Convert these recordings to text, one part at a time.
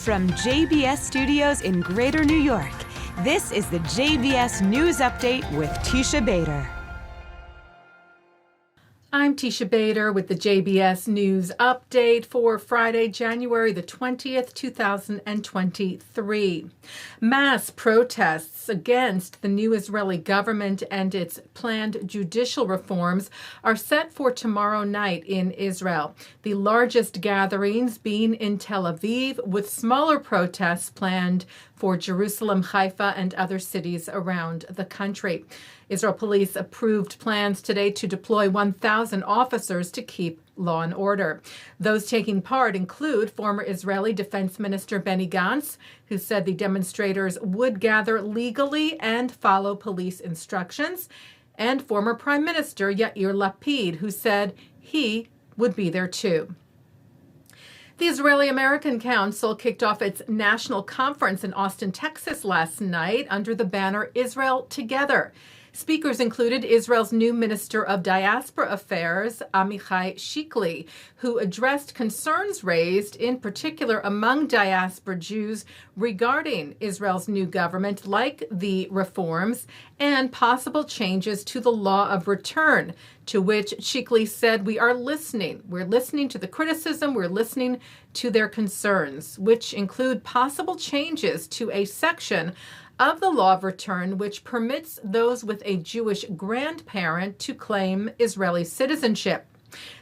From JBS Studios in Greater New York, this is the JBS News Update with Teisha Bader. I'm Teisha Bader with the JBS News Update for Friday, January the 20th, 2023. Mass protests against the new Israeli government and its planned judicial reforms are set for tomorrow night in Israel, the largest gatherings being in Tel Aviv, with smaller protests planned for Jerusalem, Haifa, and other cities around the country. Israel police approved plans today to deploy 1,000 officers to keep law and order. Those taking part include former Israeli Defense Minister Benny Gantz, who said the demonstrators would gather legally and follow police instructions, and former Prime Minister Yair Lapid, who said he would be there too. The Israeli-American Council kicked off its national conference in Austin, Texas last night under the banner Israel Together. Speakers included Israel's new Minister of Diaspora Affairs, Amichai Shikli, who addressed concerns raised in particular among diaspora Jews regarding Israel's new government, like the reforms and possible changes to the law of return, to which Shikli said, "We are listening. We're listening to the criticism. We're listening to their concerns," which include possible changes to a section of the law of return which permits those with a Jewish grandparent to claim Israeli citizenship.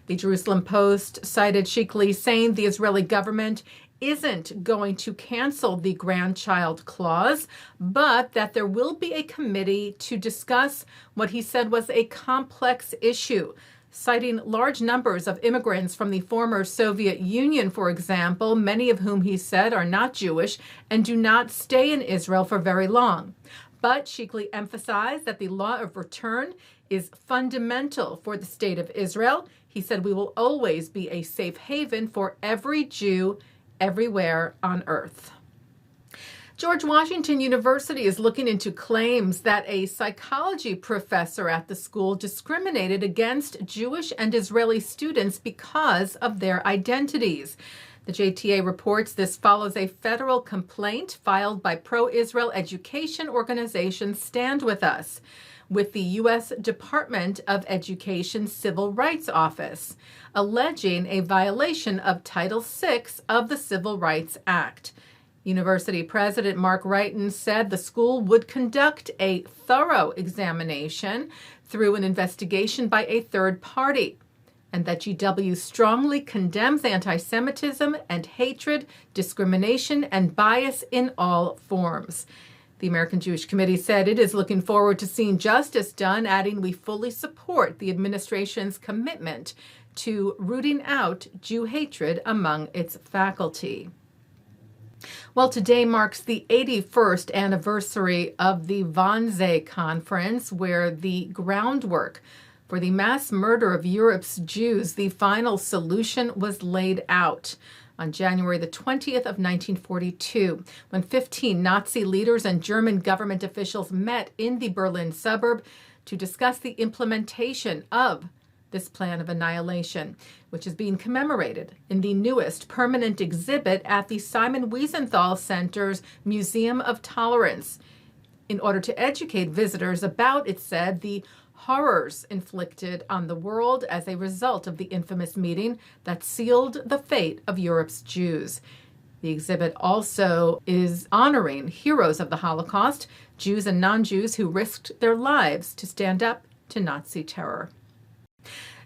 The Jerusalem Post cited Shikli saying the Israeli government isn't going to cancel the grandchild clause, but that there will be a committee to discuss what he said was a complex issue, citing large numbers of immigrants from the former Soviet Union, for example, many of whom he said are not Jewish and do not stay in Israel for very long. But Shikli emphasized that the law of return is fundamental for the state of Israel. He said, "We will always be a safe haven for every Jew everywhere on earth." George Washington University is looking into claims that a psychology professor at the school discriminated against Jewish and Israeli students because of their identities. The JTA reports this follows a federal complaint filed by pro-Israel education organization Stand With Us with the U.S. Department of Education Civil Rights Office, alleging a violation of Title VI of the Civil Rights Act. University President Mark Wrighton said the school would conduct a thorough examination through an investigation by a third party, and that GW strongly condemns anti-Semitism and hatred, discrimination, and bias in all forms. The American Jewish Committee said it is looking forward to seeing justice done, adding, "We fully support the administration's commitment to rooting out Jew hatred among its faculty." Well, today marks the 81st anniversary of the Wannsee Conference, where the groundwork for the mass murder of Europe's Jews, the final solution, was laid out on January the 20th of 1942, when 15 Nazi leaders and German government officials met in the Berlin suburb to discuss the implementation of this plan of annihilation, which is being commemorated in the newest permanent exhibit at the Simon Wiesenthal Center's Museum of Tolerance, in order to educate visitors about, it said, the horrors inflicted on the world as a result of the infamous meeting that sealed the fate of Europe's Jews. The exhibit also is honoring heroes of the Holocaust, Jews and non-Jews who risked their lives to stand up to Nazi terror.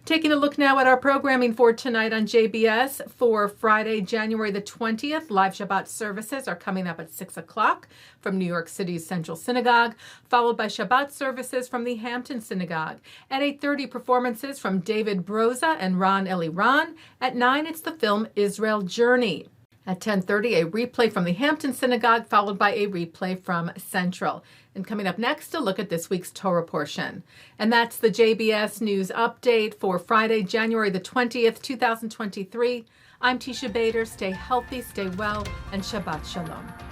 Taking a look now at our programming for tonight on JBS for Friday, January the 20th. Live Shabbat services are coming up at 6 o'clock from New York City's Central Synagogue, followed by Shabbat services from the Hampton Synagogue. At 8:30, performances from David Broza and Eliran. At 9, it's the film Israel Journey. At 10:30, a replay from the Hampton Synagogue, followed by a replay from Central. And coming up next, a look at this week's Torah Portion. And that's the JBS News Update for Friday, January the 20th, 2023. I'm Teisha Bader. Stay healthy, stay well, and Shabbat Shalom.